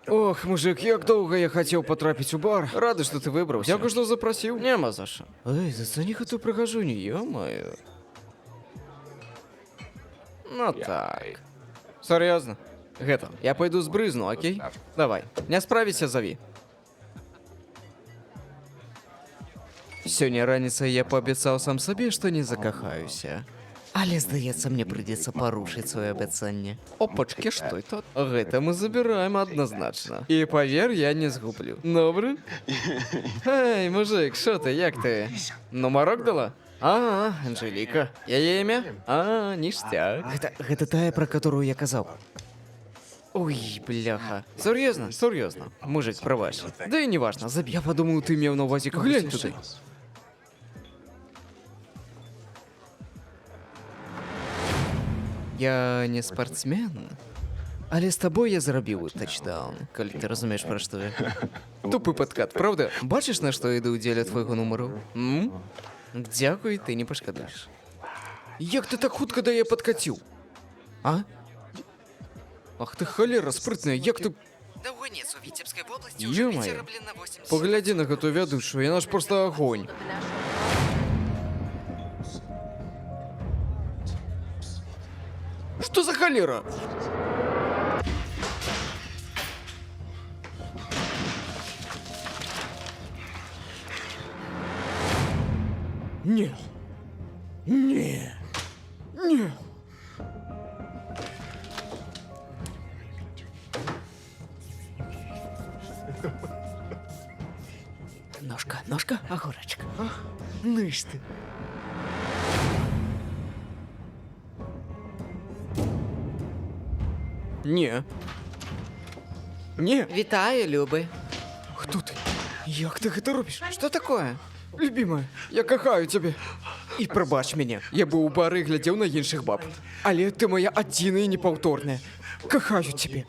Ох, мужик, як довго я хотів потрапити у бар. Радий, що ти вибрався. Дякую, що запросив. Нема за що. Ей, зацени эту прихожуню, ё-моё. Ну так. Серйозно? Гето, я пойду збризну, окей? Давай, не справіться, зови. Сьогодні раніцей я пообіцяв сам собі, що не закохаюся. Але, здається, мне придется порушить свое обещание. Опачки, что это? Это мы забираем однозначно. И поверь, я не згублю. Добре? Эй, мужик, що ти, як ти? Номерок дала? А, Анжеліка. Яє ім'я? А, ништяк. Гэта тая, про которую я казав. Ой, бляха. Серйозно? Серйозно. Мужик, пробач. Да і не важно, забій. Я подумав, ти мав на увазі когось. Глянь туди. Я не спортсмен, але з тобою я зробив тачдаун, коли ти розумієш, про що я. Тупий подкат, правда? Бачиш, на що йду для твого номеру? М? Дякую, ти не пошкодуєш. Як ти так хутко до я подкатив? А? Ах ти холера спритна, як ти... Довгонец у Витебской области уже ветераблен на 80. Погляди на эту ведущую, она ж просто огонь. Что за холера? Не. Не. Не. Ножка, огурочка. Ну ж ти. Не. Не. Вітаю, Люби. Хто ти? Як ти це робиш? Що таке? Любимая, я кохаю тебе. І пробач мене, я був у барі і глядів на інших баб. Але ти моя одина і неповторна. Кохаю тебе.